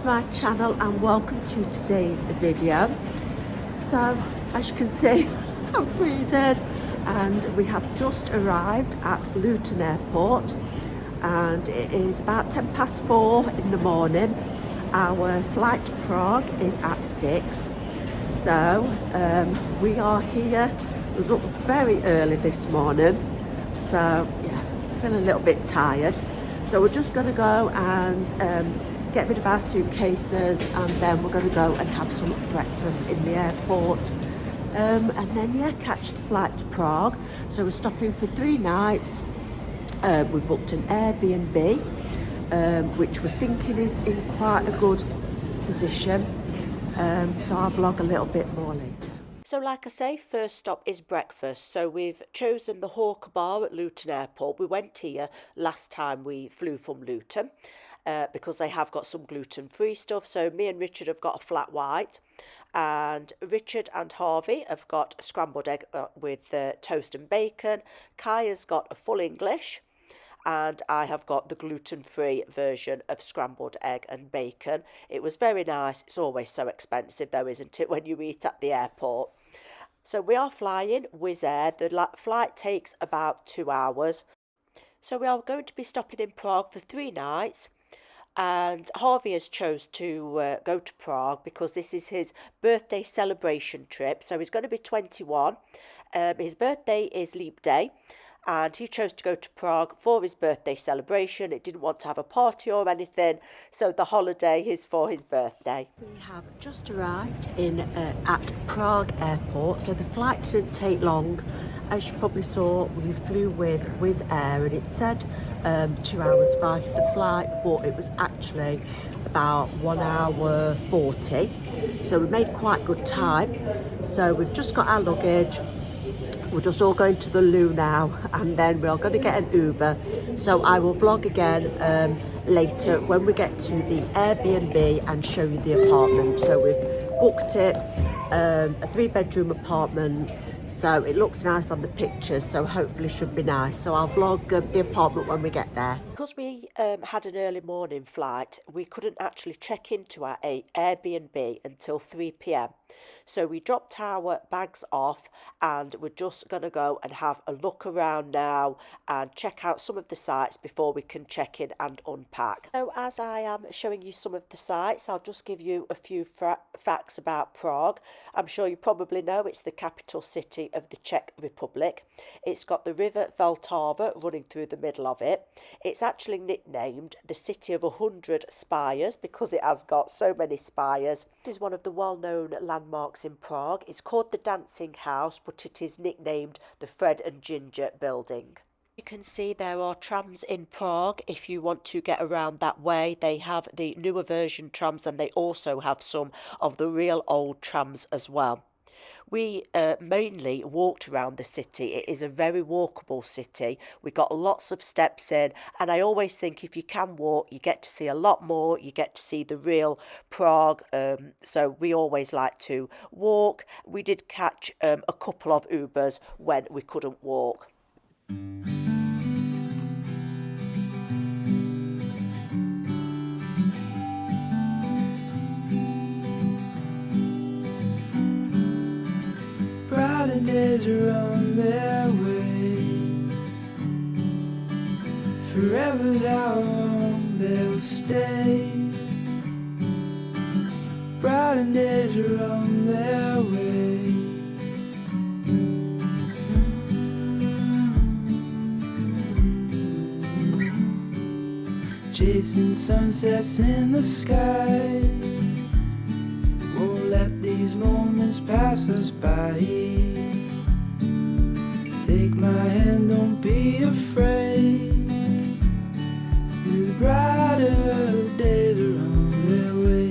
my channel and welcome to today's video. So as you can see, I'm freezing and we have just arrived at Luton Airport and it is about 4:10 in the morning. Our flight to Prague is at 6, so we are here. It was up very early this morning, so yeah, feeling a little bit tired. So we're just going to go and get rid of our suitcases, and then we're going to go and have some breakfast in the airport, and then yeah, catch the flight to Prague. So we're stopping for 3 nights. We booked an Airbnb, which we're thinking is in quite a good position, so I'll vlog a little bit more later. So like I say, first stop is breakfast. So we've chosen the Hawker Bar at Luton Airport. We went here last time we flew from Luton because they have got some gluten-free stuff. So me and Richard have got a flat white, and Richard and Harvey have got a scrambled egg with toast and bacon. Kaya's got a full English, and I have got the gluten-free version of scrambled egg and bacon. It was very nice. It's always so expensive though, isn't it, when you eat at the airport? So we are flying Wizz Air. The flight takes about 2 hours. So we are going to be stopping in Prague for 3 nights. And Harvey has chose to go to Prague because this is his birthday celebration trip. So he's going to be 21. His birthday is Leap Day, and he chose to go to Prague for his birthday celebration. It didn't want to have a party or anything, so the holiday is for his birthday. We have just arrived at Prague Airport, so the flight didn't take long. As you probably saw, we flew with Wizz Air and it said 2 hours 5 for the flight, but it was actually about 1 hour 40. So we made quite good time. So we've just got our luggage. We're just all going to the loo now, and then we're going to get an Uber. So I will vlog again later when we get to the Airbnb and show you the apartment. So we've booked it, a 3-bedroom apartment. So it looks nice on the pictures, so hopefully should be nice. So I'll vlog the apartment when we get there. Because we had an early morning flight, we couldn't actually check into our Airbnb until 3 p.m. So we dropped our bags off and we're just going to go and have a look around now and check out some of the sites before we can check in and unpack. So as I am showing you some of the sites, I'll just give you a few facts about Prague. I'm sure you probably know it's the capital city of the Czech Republic. It's got the river Vltava running through the middle of it. It's actually nicknamed the City of 100 Spires because it has got so many spires. This is one of the well-known landmarks in Prague. It's called the Dancing House, but it is nicknamed the Fred and Ginger building. You can see there are trams in Prague if you want to get around that way. They have the newer version trams and they also have some of the real old trams as well. We mainly walked around the city. It is a very walkable city. We got lots of steps in, and I always think if you can walk, you get to see a lot more. You get to see the real Prague. So we always like to walk. We did catch a couple of Ubers when we couldn't walk. Days are on their way. Forever's how long they'll stay. Brighter days are on their way. Chasing sunsets in the sky. Won't let these moments pass us by. Take my hand, don't be afraid. The brighter days are on their way.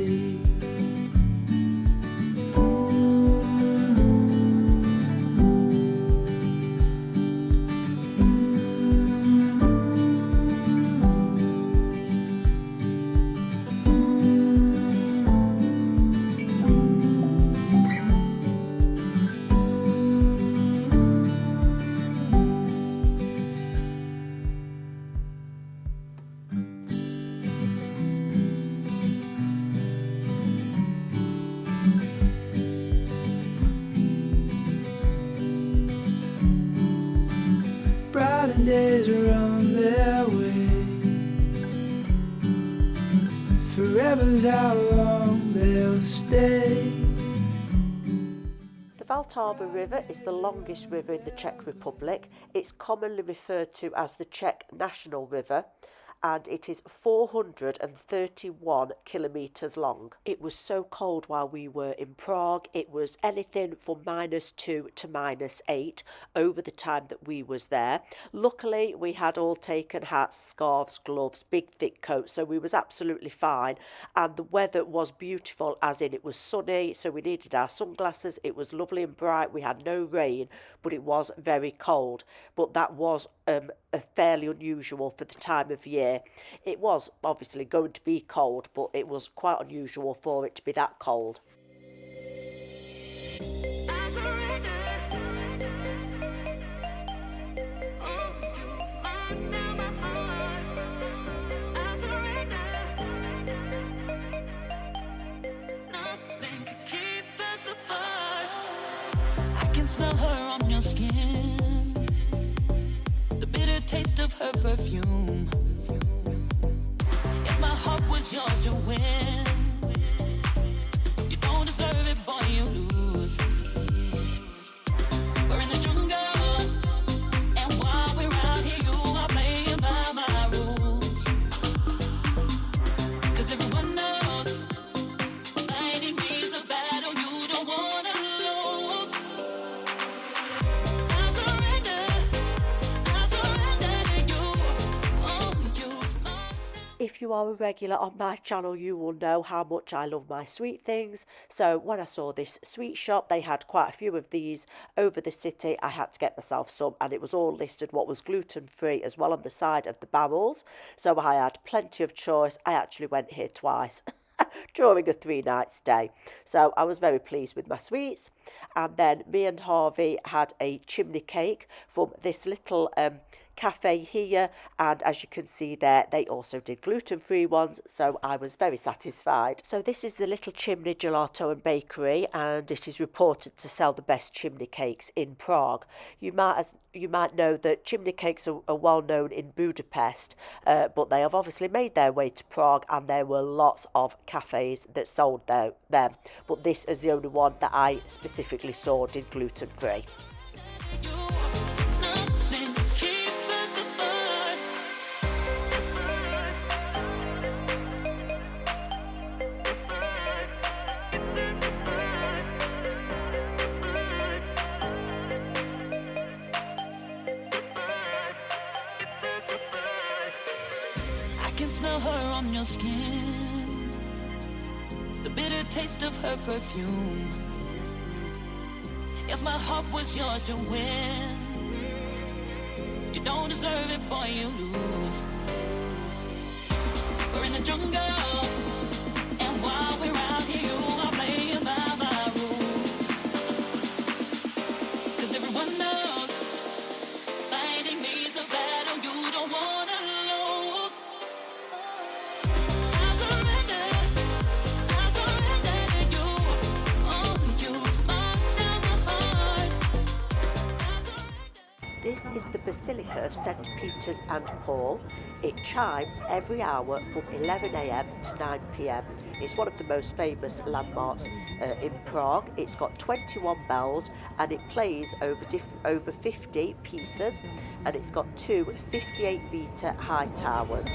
days are on their way. Forever's how long they'll stay. The Vltava River is the longest river in the Czech Republic. It's commonly referred to as the Czech National River, and it is 431 kilometres long. It was so cold while we were in Prague. It was anything from -2 to -8 over the time that we was there. Luckily, we had all taken hats, scarves, gloves, big thick coats, so we was absolutely fine. And the weather was beautiful, as in it was sunny, so we needed our sunglasses. It was lovely and bright. We had no rain, but it was very cold. But that was fairly unusual for the time of year. It was obviously going to be cold, but it was quite unusual for it to be that cold. I can smell her on your skin, the bitter taste of her perfume. If my heart was yours to win, you don't deserve it, boy, you lose. We're in the jungle, and while we're out here, you are playing by my rules. 'Cause everyone knows fighting me's a battle you don't wanna lose. I surrender to you. Oh, you. If you are a regular on my channel, you will know how much I love my sweet things. So when I saw this sweet shop, they had quite a few of these over the city. I had to get myself some, and it was all listed what was gluten-free as well on the side of the barrels. So I had plenty of choice. I actually went here twice during a 3-night stay. So I was very pleased with my sweets. And then me and Harvey had a chimney cake from this little cafe here, and as you can see there, they also did gluten-free ones, so I was very satisfied. So this is the Little Chimney Gelato and Bakery, and it is reported to sell the best chimney cakes in Prague. You might know that chimney cakes are well known in Budapest, but they have obviously made their way to Prague, and there were lots of cafes that sold them. But this is the only one that I specifically saw did gluten-free. I can smell her on your skin, the bitter taste of her perfume. If my heart was yours to win, you don't deserve it, boy, you lose. We're in the jungle, and while we're out here, you are playing by my rules. 'Cause everyone knows fighting me's a battle you don't wanna lose. I surrender to you. Oh, you've locked down my heart. I surrender. This is the Basilica of St. Peter's and Paul. It chimes every hour from 11 AM to 9 PM. It's one of the most famous landmarks in Prague. It's got 21 bells, and it plays over 50 pieces, and it's got 2 58-metre high towers.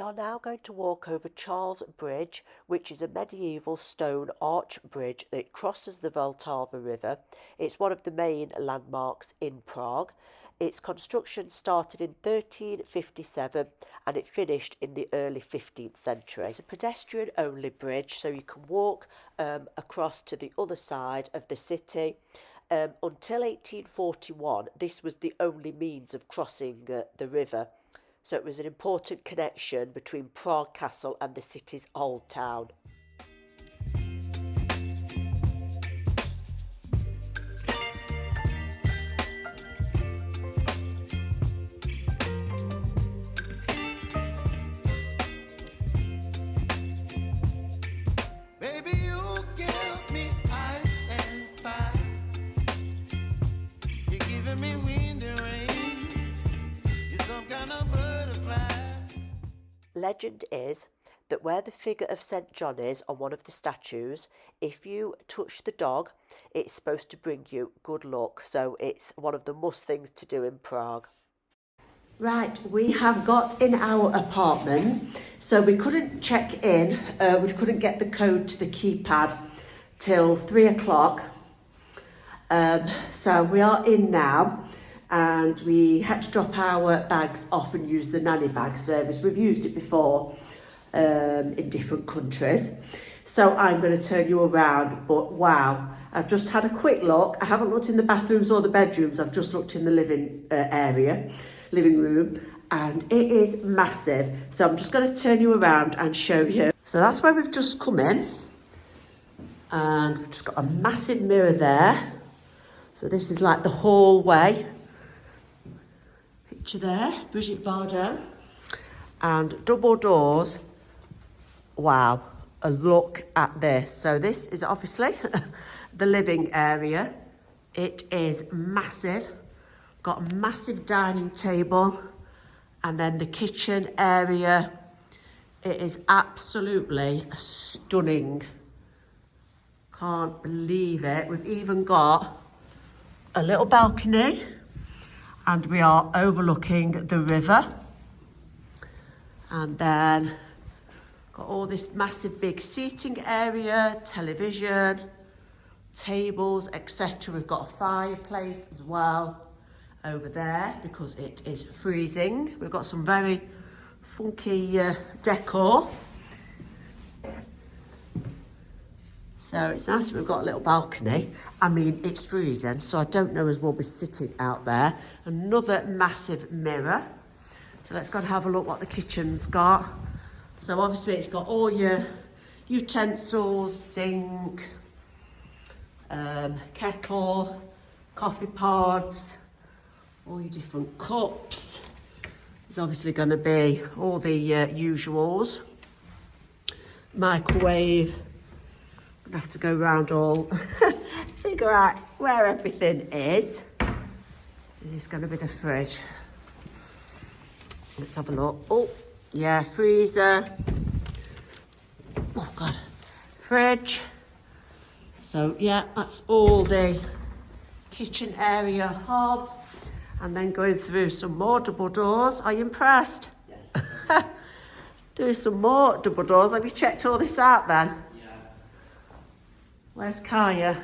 are now going to walk over Charles Bridge, which is a medieval stone arch bridge that crosses the Vltava River. It's one of the main landmarks in Prague. Its construction started in 1357 and it finished in the early 15th century. It's a pedestrian-only bridge, so you can walk across to the other side of the city. Until 1841, this was the only means of crossing the river. So it was an important connection between Prague Castle and the city's old town. Baby, you give me ice and fire. You're giving me wind and rain. You're some kind of butterfly. Legend is that where the figure of St. John is on one of the statues, if you touch the dog, it's supposed to bring you good luck. So it's one of the must things to do in Prague. Right, we have got in our apartment, so we couldn't check in, we couldn't get the code to the keypad till 3 o'clock. So we are in now, and we had to drop our bags off and use the nanny bag service. We've used it before in different countries. So I'm going to turn you around, but wow, I've just had a quick look. I haven't looked in the bathrooms or the bedrooms, I've just looked in the living room, and it is massive. So I'm just going to turn you around and show you. So that's where we've just come in, and we've just got a massive mirror there. So this is like the hallway. Picture there, Brigitte Bardot, and double doors. Wow, a look at this. So this is obviously the living area. It is massive. Got a massive dining table, and then the kitchen area. It is absolutely stunning. Can't believe it. We've even got a little balcony, and we are overlooking the river. And then got all this massive big seating area, television, tables, etc. We've got a fireplace as well over there because it is freezing. We've got some very funky decor. So it's nice. We've got a little balcony. I mean, it's freezing, so I don't know as we'll be sitting out there. Another massive mirror. So let's go and have a look what the kitchen's got. So obviously it's got all your utensils, sink, kettle, coffee pods, all your different cups. There's obviously going to be all the usuals. Microwave. I'm going to have to go around all, figure out where everything is. Is this going to be the fridge? Let's have a look. Oh, yeah, freezer. Oh, God. Fridge. So, yeah, that's all the kitchen area hob. And then going through some more double doors. Are you impressed? Yes. Do some more double doors. Have you checked all this out then? Yeah. Where's Kaya?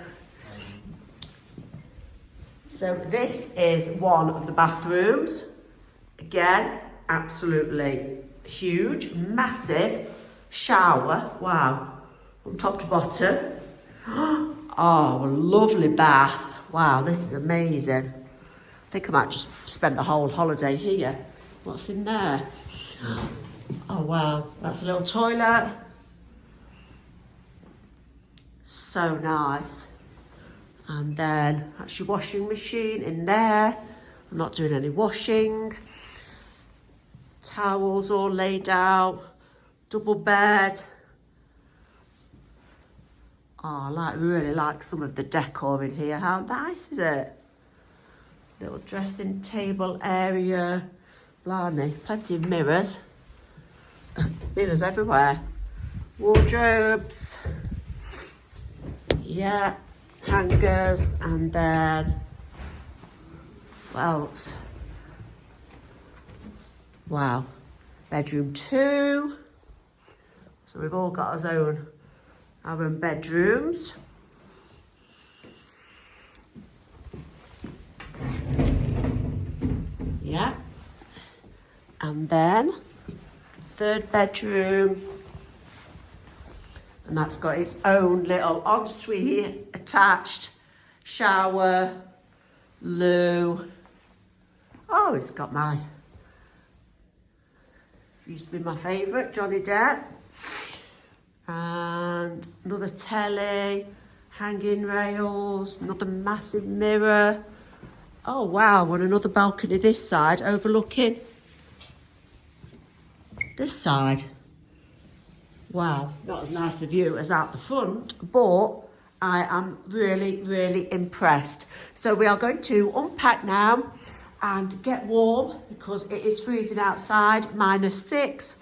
So this is one of the bathrooms. Again, absolutely huge, massive shower. Wow, from top to bottom. Oh, lovely bath. Wow, this is amazing. I think I might just spend the whole holiday here. What's in there? Oh, wow. That's a little toilet. So nice. And then that's your washing machine in there. I'm not doing any washing. Towels all laid out. Double bed. Oh, I really like some of the decor in here. How nice is it? Little dressing table area. Blimey, plenty of mirrors. Mirrors everywhere. Wardrobes. Yeah, hangers. And then, what else? Wow. bedroom 2. So we've all got our own bedrooms. Yeah. And then 3rd bedroom. And that's got its own little ensuite attached, shower, loo. Oh, it's got used to be my favourite, Johnny Depp. And another telly, hanging rails, another massive mirror. Oh wow, and another balcony this side overlooking this side. Wow, not as nice a view as out the front, but I am really, really impressed. So we are going to unpack now and get warm because it is freezing outside, -6.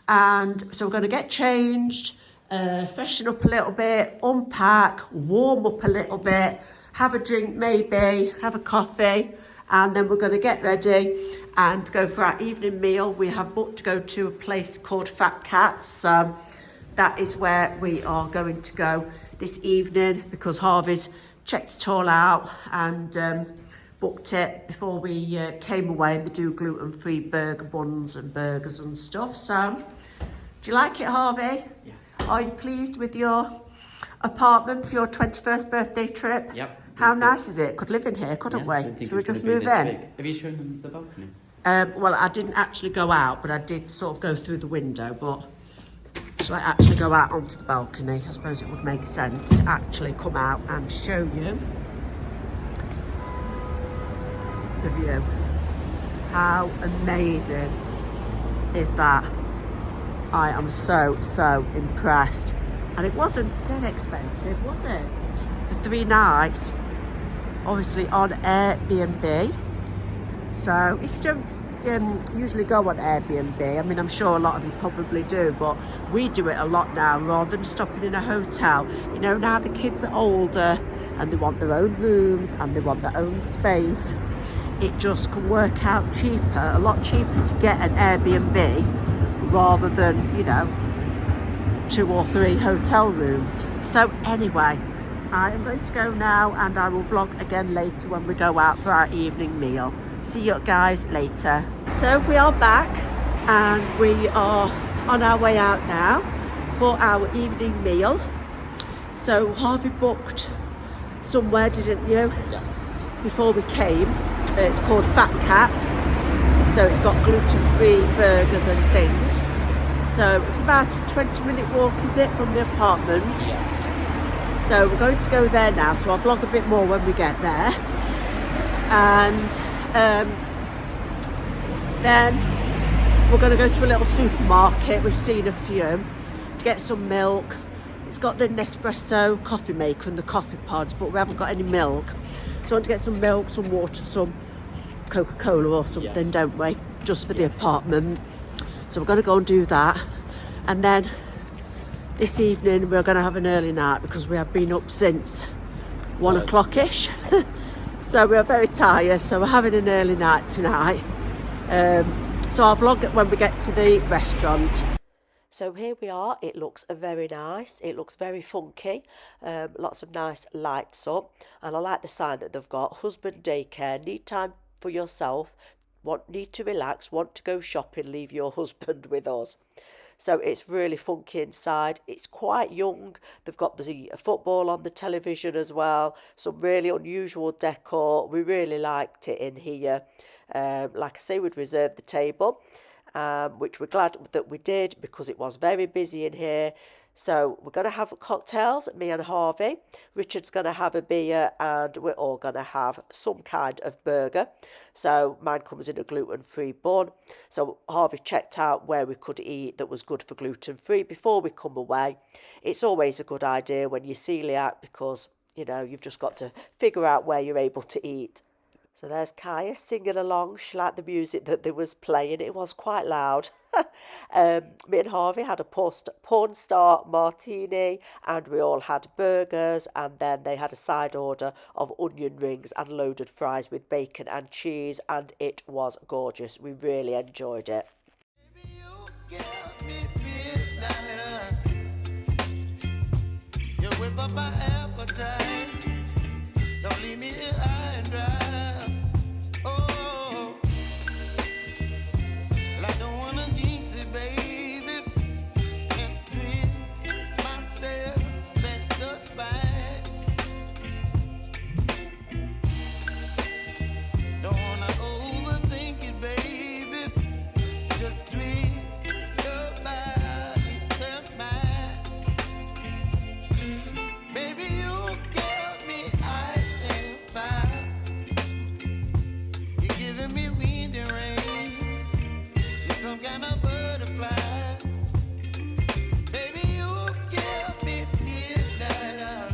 And so we're going to get changed, freshen up a little bit, unpack, warm up a little bit, have a drink maybe, have a coffee, and then we're going to get ready and go for our evening meal. We have booked to go to a place called FAB Cats. That is where we are going to go this evening because Harvey's checked it all out and booked it before we came away. They do gluten-free burger buns and burgers and stuff. So, do you like it, Harvey? Yeah. Are you pleased with your apartment for your 21st birthday trip? Yep. How nice is it? Could live in here, couldn't we? Should we just move in? Have you shown them the balcony? Well, I didn't actually go out, but I did sort of go through the window. But shall I actually go out onto the balcony? I suppose it would make sense to actually come out and show you the view. How amazing is that? I am so impressed. And it wasn't dead expensive, was it? For 3 nights, obviously on Airbnb. So if you don't usually go on Airbnb, I mean, I'm sure a lot of you probably do, but we do it a lot now rather than stopping in a hotel. You know, now the kids are older and they want their own rooms and they want their own space. It just can work out cheaper, a lot cheaper to get an Airbnb rather than, you know, 2 or 3 hotel rooms. So anyway, I am going to go now and I will vlog again later when we go out for our evening meal. See you guys later. So we are back and we are on our way out now for our evening meal. So Harvey booked somewhere, didn't you? Yes. Before we came. It's called Fat Cat. So it's got gluten-free burgers and things. So it's about a 20-minute walk, is it, from the apartment? Yeah. So we're going to go there now, so I'll vlog a bit more when we get there. And then we're going to go to a little supermarket, we've seen a few, to get some milk. It's got the Nespresso coffee maker and the coffee pods, but we haven't got any milk. So I want to get some milk, some water, some Coca-Cola or something, don't we? Just for the apartment. So we're going to go and do that. And then this evening we're going to have an early night because we have been up since 1 o'clock-ish. So we're very tired, so we're having an early night tonight. So I'll vlog it when we get to the restaurant. So here we are. It looks very nice. It looks very funky. Lots of nice lights up. And I like the sign that they've got. Husband daycare. Need time for yourself. Need to relax. Want to go shopping. Leave your husband with us. So it's really funky inside. It's quite young. They've got the football on the television as well. Some really unusual decor. We really liked it in here. Like I say, we'd reserved the table, which we're glad that we did because it was very busy in here. So we're going to have cocktails, me and Harvey. Richard's going to have a beer and we're all going to have some kind of burger. So mine comes in a gluten-free bun. So Harvey checked out where we could eat that was good for gluten-free before we come away. It's always a good idea when you're celiac because, you know, you've just got to figure out where you're able to eat. So there's Kaya singing along. She liked the music that they was playing. It was quite loud. Me and Harvey had a porn star martini and we all had burgers, and then they had a side order of onion rings and loaded fries with bacon and cheese, and it was gorgeous. We really enjoyed it. got me midnight. You whip up my appetite. Don't leave me here high and dry. Oh, well, I don't wanna jinx it, baby, and twist myself at the spine. Don't wanna overthink it, baby. It's just twist your body and mine. Baby, you got me ice and fire. You're giving me wind and rain. You're some kind of butterfly. Baby, you got me midnight.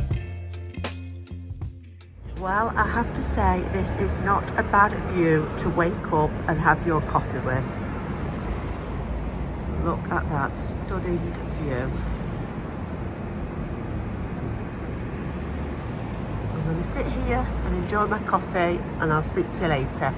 Well, I have to say, this is not a bad view to wake up and have your coffee with. Look at that stunning view. I'm going to sit here and enjoy my coffee, and I'll speak to you later.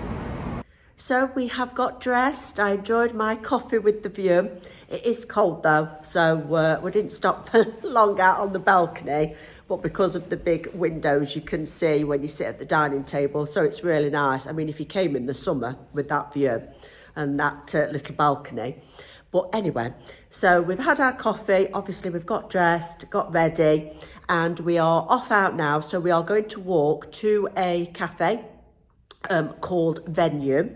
So we have got dressed. I enjoyed my coffee with the view. It is cold though, so we didn't stop long out on the balcony, but because of the big windows you can see when you sit at the dining table, so it's really nice. I mean, if you came in the summer with that view and that little balcony. But anyway, so we've had our coffee, obviously we've got dressed, got ready, and we are off out now. So we are going to walk to a cafe called Venue,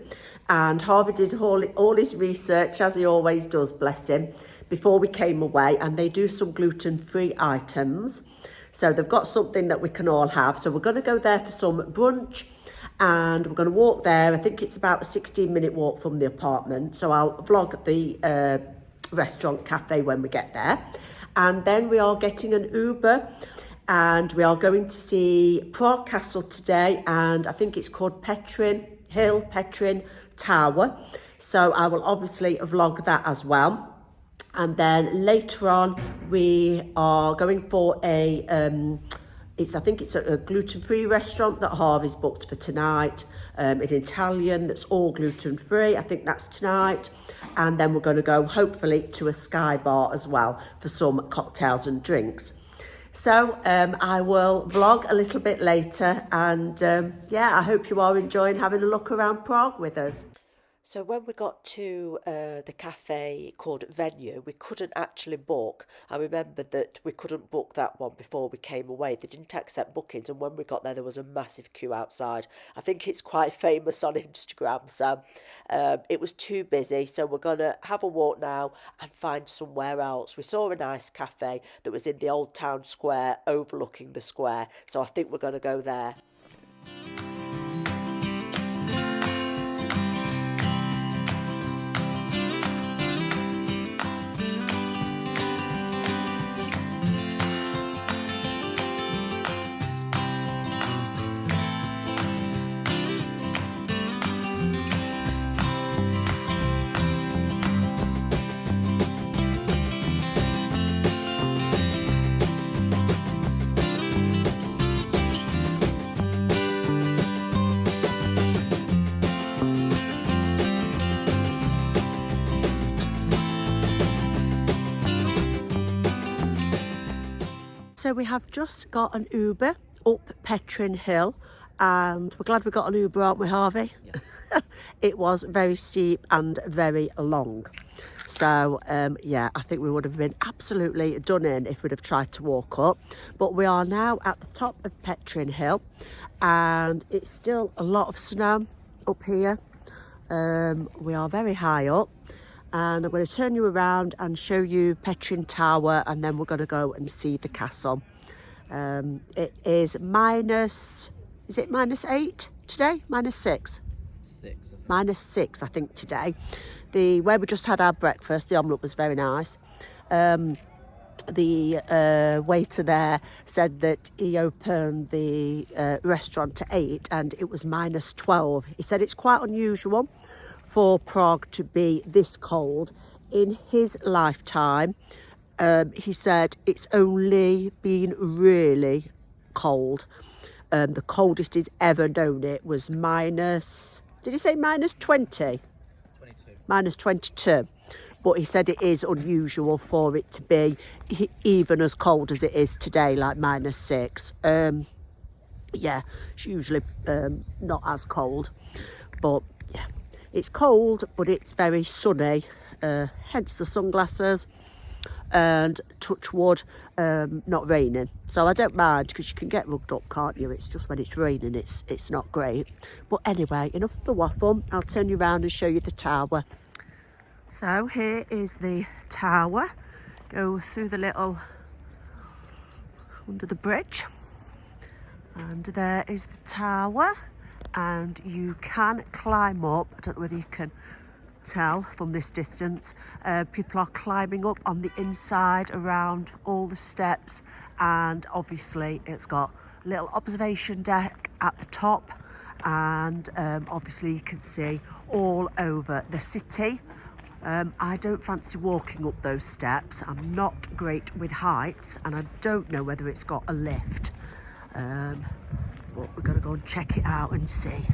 and Harvey did all his research, as he always does, bless him, before we came away, and they do some gluten-free items. So they've got something that we can all have. So we're going to go there for some brunch, and we're going to walk there. I think it's about a 16-minute walk from the apartment. So I'll vlog the restaurant cafe when we get there. And then we are getting an Uber, and we are going to see Prague Castle today, and I think it's called Petrin Hill, Petrin Tower. So I will obviously vlog that as well. And then later on, we are going for a, I think it's a gluten-free restaurant that Harvey's booked for tonight. In Italian, that's all gluten-free. I think that's tonight. And then we're going to go, hopefully, to a Sky Bar as well for some cocktails and drinks. So I will vlog a little bit later, and yeah, I hope you are enjoying having a look around Prague with us. So when we got to the cafe called Venue, we couldn't actually book. I remembered that we couldn't book that one before we came away. They didn't accept bookings, and when we got there was a massive queue outside. I think it's quite famous on Instagram, so it was too busy. So we're going to have a walk now and find somewhere else. We saw a nice cafe that was in the old town square overlooking the square, so I think we're going to go there. So we have just got an Uber up Petrin Hill, and we're glad we got an Uber, aren't we, Harvey? Yes. It was very steep and very long. So yeah, I think we would have been absolutely done in if we'd have tried to walk up. But we are now at the top of Petrin Hill, and it's still a lot of snow up here. We are very high up. And I'm going to turn you around and show you Petrin Tower, and then we're going to go and see the castle. It is is it -8 today? -6? 6. -6, I think, today. Where we just had our breakfast, the omelette was very nice. The waiter there said that he opened the restaurant at 8 and it was -12. He said it's quite unusual for Prague to be this cold. In his lifetime, he said it's only been really cold. The coldest he's ever known it was did he say -20? 22. -22. but he said it is unusual for it to be even as cold as it is today, like -6. Yeah, it's usually not as cold, but yeah, it's cold, but it's very sunny, hence the sunglasses, and touch wood, not raining, so I don't mind, because you can get rugged up, can't you? It's just when it's raining it's not great. But anyway, enough of the waffle. I'll turn you around and show you the tower. So here is the tower. Go through the little under the bridge, and there is the tower, and you can climb up. I don't know whether you can tell from this distance. People are climbing up on the inside around all the steps, and obviously it's got a little observation deck at the top, and obviously you can see all over the city. I don't fancy walking up those steps. I'm not great with heights, and I don't know whether it's got a lift, but we're going to go and check it out and see.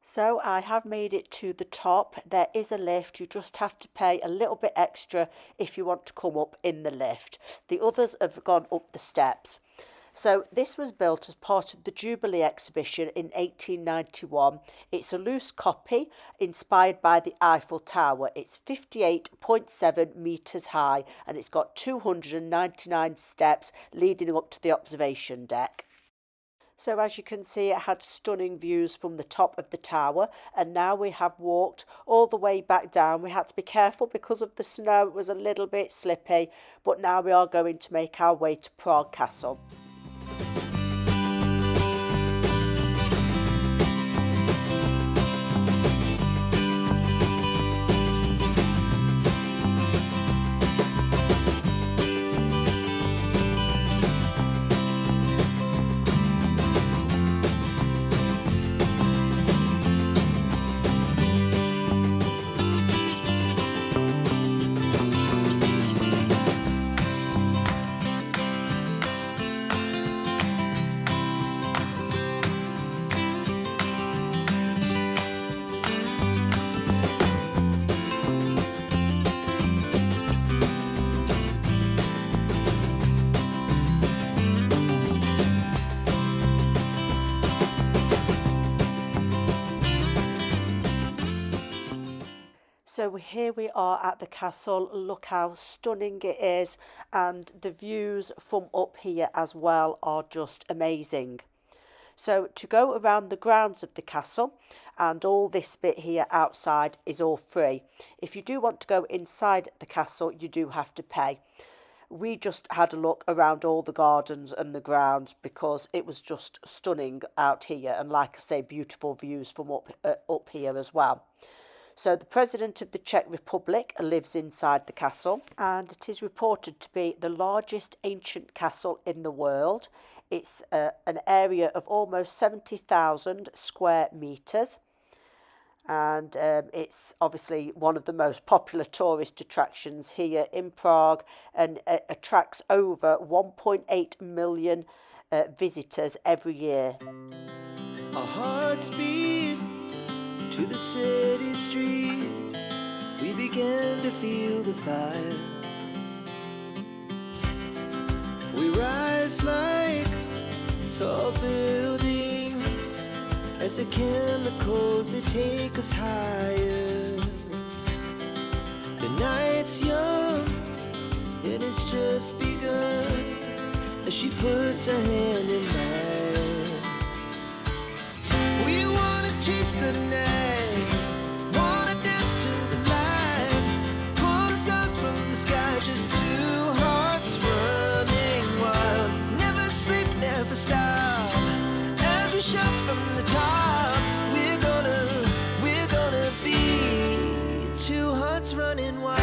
So I have made it to the top. There is a lift. You just have to pay a little bit extra if you want to come up in the lift. The others have gone up the steps. So this was built as part of the Jubilee exhibition in 1891. It's a loose copy inspired by the Eiffel Tower. It's 58.7 metres high, and it's got 299 steps leading up to the observation deck. So as you can see, it had stunning views from the top of the tower, and now we have walked all the way back down. We had to be careful because of the snow. It was a little bit slippy, but now we are going to make our way to Prague Castle. So here we are at the castle. Look how stunning it is, and the views from up here as well are just amazing. So to go around the grounds of the castle, and all this bit here outside is all free. If you do want to go inside the castle, you do have to pay. We just had a look around all the gardens and the grounds because it was just stunning out here, and like I say, beautiful views from up here as well. So the President of the Czech Republic lives inside the castle, and it is reported to be the largest ancient castle in the world. It's an area of almost 70,000 square metres, and it's obviously one of the most popular tourist attractions here in Prague, and attracts over 1.8 million visitors every year. Our hearts beat to the city streets, we began to feel the fire. We rise like tall buildings as the chemicals, they take us higher. The night's young and it's just begun as she puts her hand in mine. We wanna chase the night, wanna dance to the light, pull the stars from the sky, just two hearts running wild. Never sleep, never stop, as we shout from the top. We're gonna be two hearts running wild.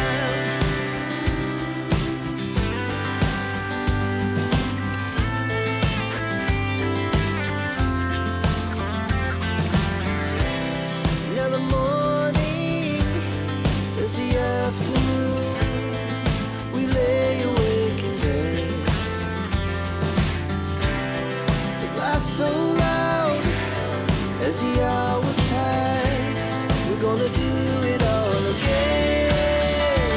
So loud as the hours pass, we're gonna do it all again.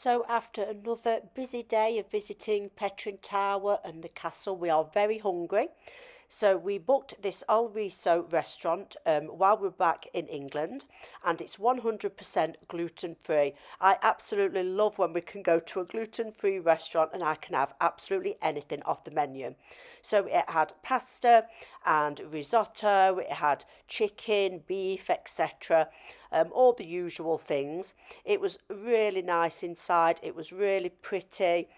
So after another busy day of visiting Petrin Tower and the castle, we are very hungry. So we booked this Alriso restaurant while we were back in England, and it's 100% gluten-free. I absolutely love when we can go to a gluten-free restaurant and I can have absolutely anything off the menu. So it had pasta and risotto, it had chicken, beef, etc. All the usual things. It was really nice inside, it was really pretty.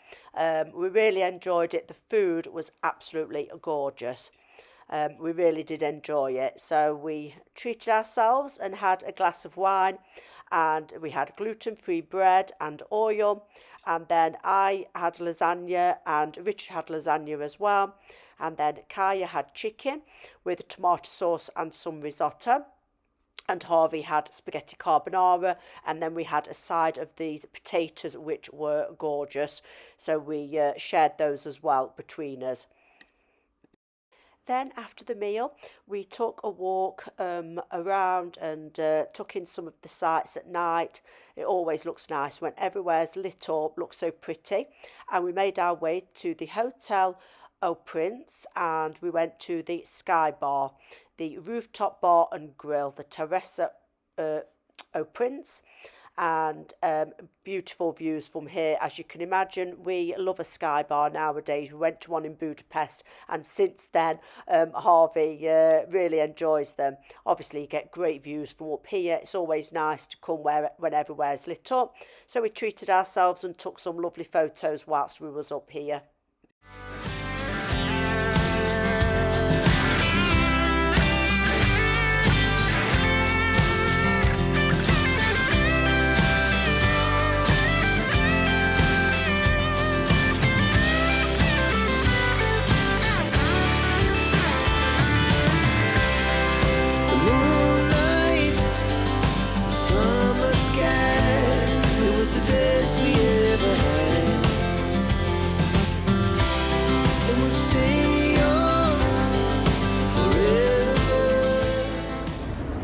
We really enjoyed it. The food was absolutely gorgeous. We really did enjoy it. So we treated ourselves and had a glass of wine, and we had gluten-free bread and oil, and then I had lasagna and Richard had lasagna as well, and then Kaya had chicken with tomato sauce and some risotto, and Harvey had spaghetti carbonara, and then we had a side of these potatoes which were gorgeous, so we shared those as well between us. Then after the meal we took a walk around and took in some of the sights at night. It always looks nice when everywhere's lit up, looks so pretty. And we made our way to the Hotel Au Prince, and we went to the Sky Bar, the rooftop bar and grill, the Terrace Au Prince, and beautiful views from here. As you can imagine, we love a sky bar nowadays. We went to one in Budapest, and since then Harvey really enjoys them. Obviously you get great views from up here. It's always nice to come when everywhere's lit up, so we treated ourselves and took some lovely photos whilst we was up here.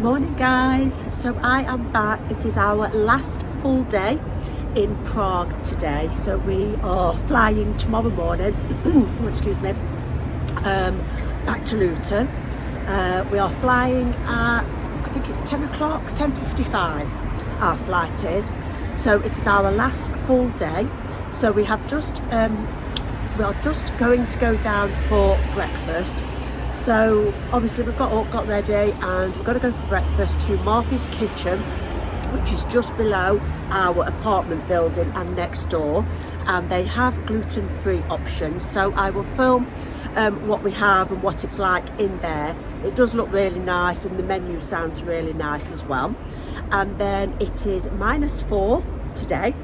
Morning guys, so I am back. It is our last full day in Prague today, so we are flying tomorrow morning excuse me, back to Luton. We are flying at, I think it's 10 o'clock, 10:55 our flight is, so it is our last full day. So we have just we are just going to go down for breakfast. So obviously we've got up, got ready, and we're going to go for breakfast to Marthy's Kitchen, which is just below our apartment building and next door, and they have gluten-free options. So I will film what we have and what it's like in there. It does look really nice, and the menu sounds really nice as well. And then it is -4 today,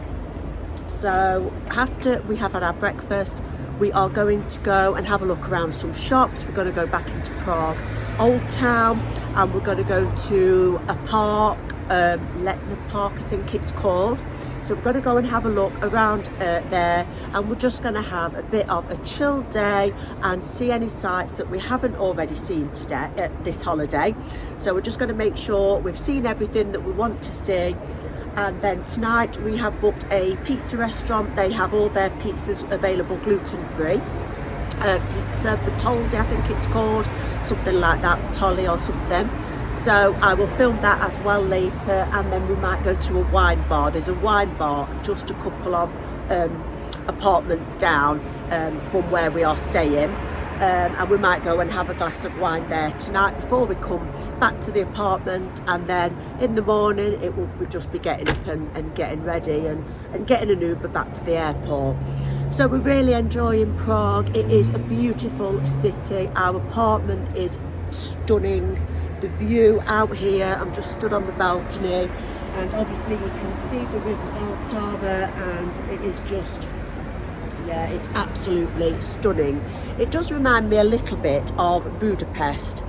so after we have had our breakfast we are going to go and have a look around some shops. We're going to go back into Prague Old Town, and we're going to go to a park, Letna Park I think it's called. So we're going to go and have a look around there, and we're just going to have a bit of a chill day and see any sights that we haven't already seen today this holiday. So we're just going to make sure we've seen everything that we want to see. And then tonight we have booked a pizza restaurant. They have all their pizzas available gluten-free. Pizza Bertoldi I think it's called, something like that, Bertolli or something. So I will film that as well later, and then we might go to a wine bar. There's a wine bar just a couple of apartments down from where we are staying. And we might go and have a glass of wine there tonight before we come back to the apartment, and then in the morning it will just be getting up and getting ready and getting an Uber back to the airport. So we're really enjoying Prague. It is a beautiful city. Our apartment is stunning. The view out here, I'm just stood on the balcony, and obviously you can see the river Vltava, and it is just, yeah, it's absolutely stunning. It does remind me a little bit of Budapest.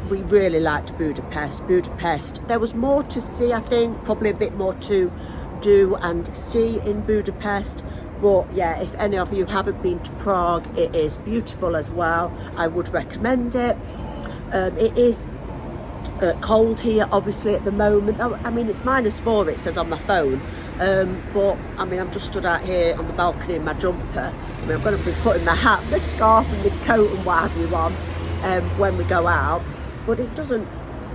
We really liked Budapest. There was more to see, I think, probably a bit more to do and see in Budapest. But yeah, if any of you haven't been to Prague, it is beautiful as well. I would recommend it. It is cold here, obviously, at the moment. I mean, it's -4, it says on my phone. But I mean, I'm just stood out here on the balcony in my jumper. I mean, I'm going to be putting my hat, my scarf and my coat and what have you on when we go out, but it doesn't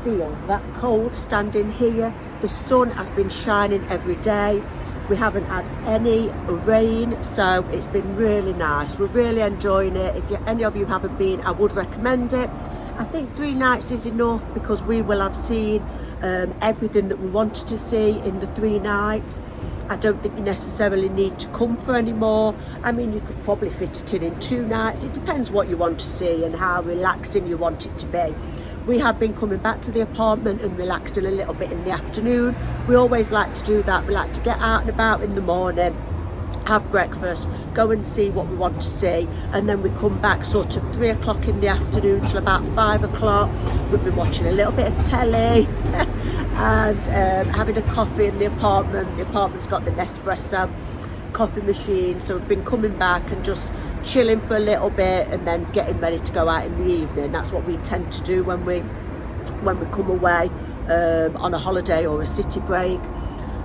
feel that cold standing here. The sun has been shining every day. We haven't had any rain, so it's been really nice. We're really enjoying it. If any of you haven't been, I would recommend it. I think 3 nights is enough because we will have seen everything that we wanted to see in the 3 nights. I don't think you necessarily need to come for any more. I mean, you could probably fit it in 2 nights. It depends what you want to see and how relaxing you want it to be. We have been coming back to the apartment and relaxing a little bit in the afternoon. We always like to do that. We like to get out and about in the morning, have breakfast, go and see what we want to see, and then we come back sort of 3 o'clock in the afternoon till about 5 o'clock. We've been watching a little bit of telly and having a coffee in the apartment. The apartment's got the Nespresso coffee machine, so we've been coming back and just chilling for a little bit and then getting ready to go out in the evening. That's what we tend to do when we come away on a holiday or a city break.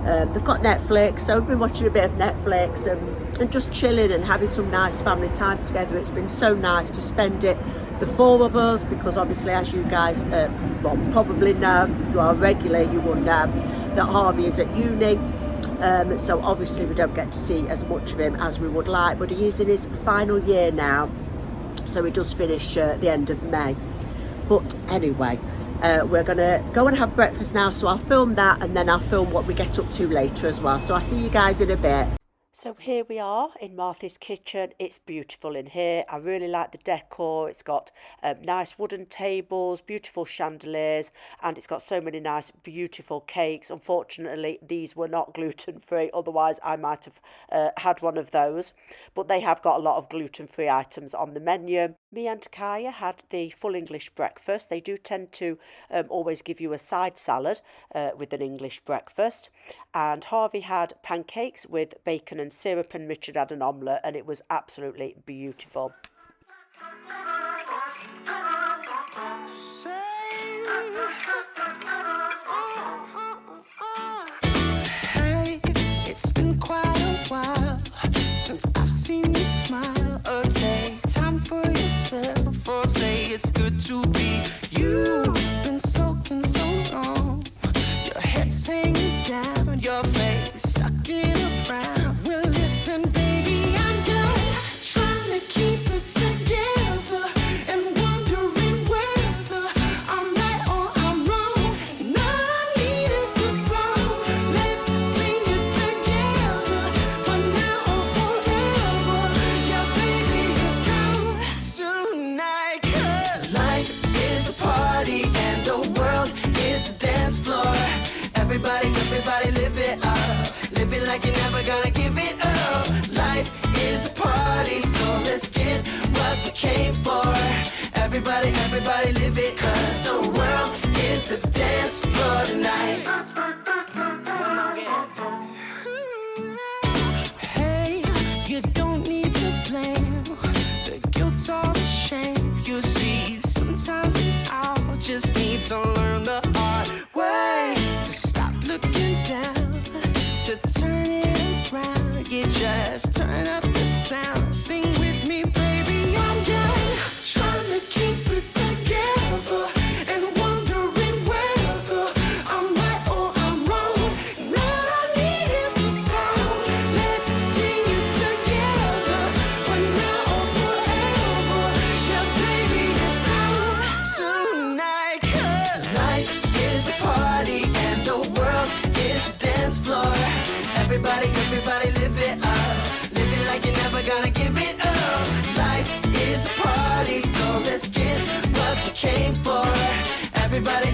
They've got Netflix, so we've been watching a bit of Netflix and just chilling and having some nice family time together. It's been so nice to spend it, the 4 of us, because obviously, as you guys probably know, if you are regular, you will know that Harvey is at uni. So obviously we don't get to see as much of him as we would like, but he is in his final year now, so he does finish at the end of May. But anyway, we're gonna go and have breakfast now, so I'll film that and then I'll film what we get up to later as well. So I'll see you guys in a bit. So here we are in Martha's kitchen. It's beautiful in here. I really like the decor. It's got nice wooden tables, beautiful chandeliers, and it's got so many nice, beautiful cakes. Unfortunately, these were not gluten-free. Otherwise, I might have had one of those. But they have got a lot of gluten-free items on the menu. Me and Kaya had the full English breakfast. They do tend to always give you a side salad with an English breakfast. And Harvey had pancakes with bacon and syrup, and Richard had an omelette, and it was absolutely beautiful. Hey, it's been quite a while since I've seen you smile. Take time for yourself, or say it's good to be you. Been soaking so long, your head's hanging down, your face stuck in a frown. Well, listen, baby, I'm done trying to keep it together and wondering whether I'm right or I'm wrong. And all I need is a song. Let's sing it together for now or forever. Yeah, baby, it's on tonight. 'Cause life is a party and the world is a dance floor. Everybody live it up. Live it like you're never gonna give it up. Life is a party, so let's get what we came for. Everybody live it, 'cause the world is a dance floor tonight. One more again. Hey, you don't need to blame the guilt or the shame. You see, sometimes we all just need to learn the hard way to stop looking down, to turn it around. You just turn up the sound. Sing with me, baby, I'm done trying to keep it together and wondering whether I'm right or I'm wrong. And all I need is a song. Let's sing it together for now or forever. Yeah, baby, it's on tonight. 'Cause life is a party and the world is a dance floor. Everybody live it up. Live it like you're never gonna give it up. Life is a party, so let's get what we came for. Everybody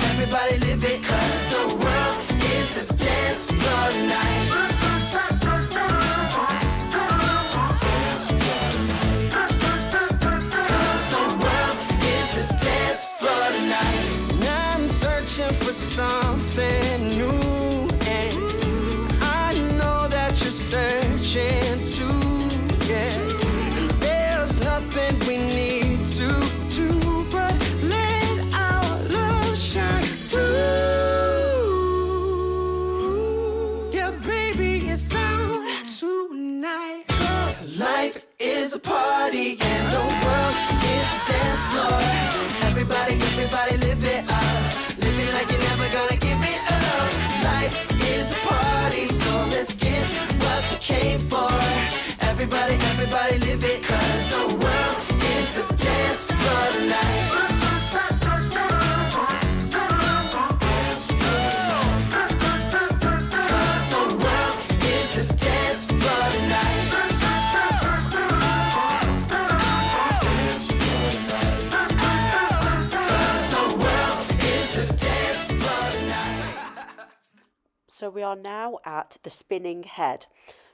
live it, 'cause the world is a dance floor tonight. Dance floor tonight. 'Cause the world is a dance floor tonight. I'm searching for something new, and I know that you're searching too, yeah. And there's nothing we need to do but let our love shine through. Yeah, baby, it's is a party and the world is a dance floor. Everybody, everybody live it up. Live it like you're never gonna give it up. Life is a party, so let's get what we came for. Everybody, everybody live it, cause the world is a dance floor tonight. Dance floor tonight. Cause the world is a dance floor tonight. Dance floor tonight. Cause the world is a dance floor tonight. So we are now at the Spinning Head.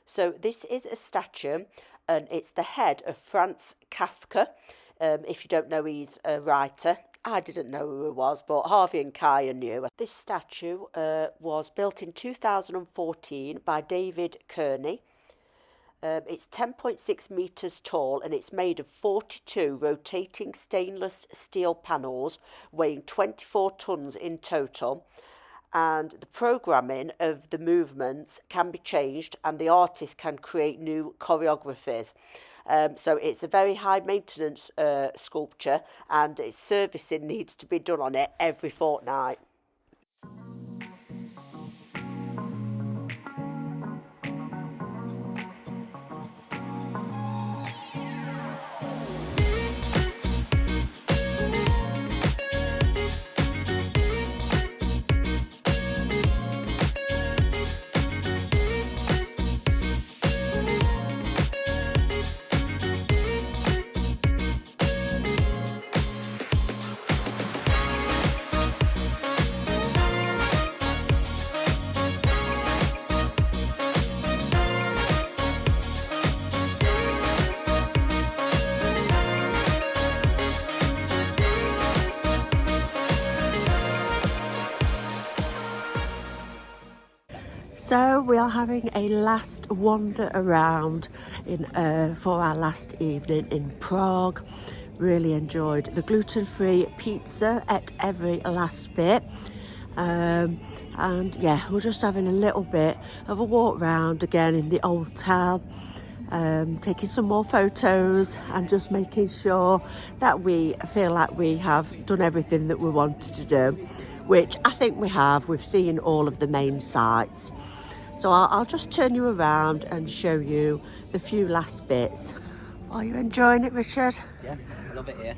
So this is a statue, and it's the head of Franz Kafka. If you don't know, he's a writer. I didn't know who he was, but Harvey and Kaya knew. This statue was built in 2014 by David Kearney. It's 10.6 metres tall, and it's made of 42 rotating stainless steel panels weighing 24 tonnes in total. And the programming of the movements can be changed, and the artist can create new choreographies. So it's a very high maintenance sculpture, and its servicing needs to be done on it every fortnight. So we are having a last wander around for our last evening in Prague. Really enjoyed the gluten-free pizza at every last bit. And yeah, we're just having a little bit of a walk round again in the old town, taking some more photos and just making sure that we feel like we have done everything that we wanted to do, which I think we have. We've seen all of the main sites. So I'll just turn you around and show you the few last bits. Are you enjoying it, Richard? Yeah, I love it here.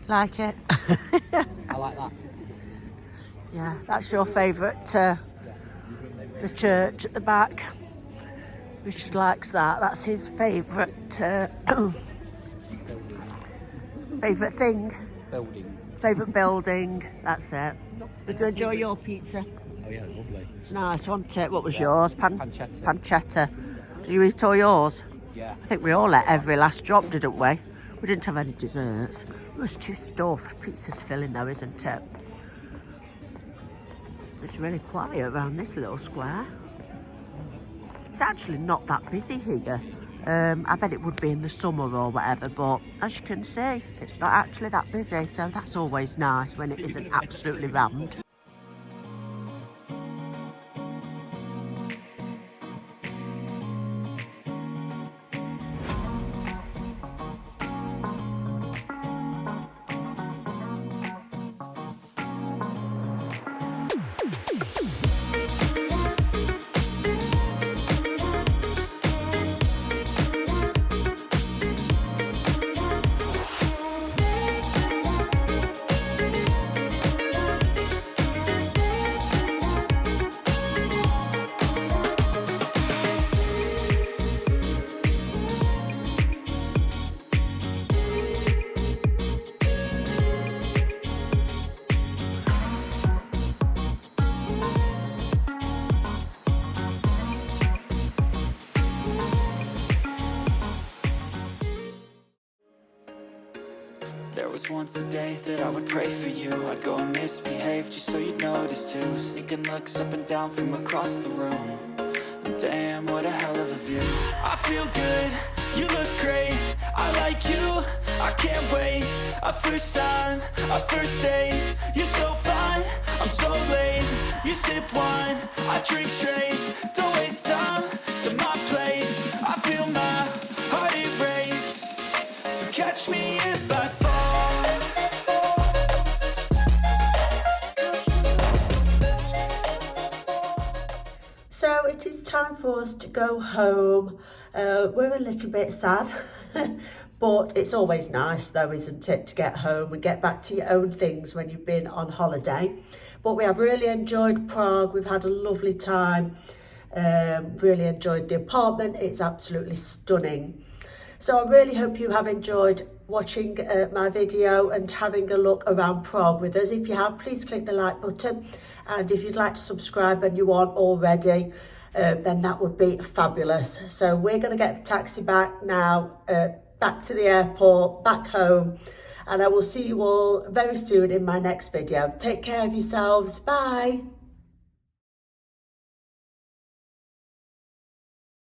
Like it? I like that. Yeah, that's your favourite, the church at the back. Richard likes that. That's his favourite favourite thing. Building. Favourite building. That's it. Did you enjoy your pizza? Oh yeah, lovely. It's nice, wasn't it? What was yours? Pancetta. Pancetta. Did you eat all yours? Yeah. I think we all ate every last drop, didn't we? We didn't have any desserts. It was too stuffed. Pizza's filling though, isn't it? It's really quiet around this little square. It's actually not that busy here. I bet it would be in the summer or whatever, but as you can see, it's not actually that busy, so that's always nice when it isn't absolutely rammed. There was once a day that I would pray for you. I'd go and misbehave just so you'd notice too. Sneaking looks up and down from across the room. And damn, what a hell of a view. I feel good, you look great, I like you, I can't wait. A first time, a first date, you're so fine, I'm so late. You sip wine, I drink straight, don't waste time to my place. I feel my heart erase. catch me if I fall. So it is time for us to go home. We're a little bit sad, but it's always nice though, isn't it, to get home and get back to your own things when you've been on holiday. But we have really enjoyed Prague. We've had a lovely time. Really enjoyed the apartment. It's absolutely stunning. So I really hope you have enjoyed watching my video and having a look around Prague with us. If you have, please click the like button. And if you'd like to subscribe and you aren't already, then that would be fabulous. So we're going to get the taxi back now, back to the airport, back home. And I will see you all very soon in my next video. Take care of yourselves. Bye.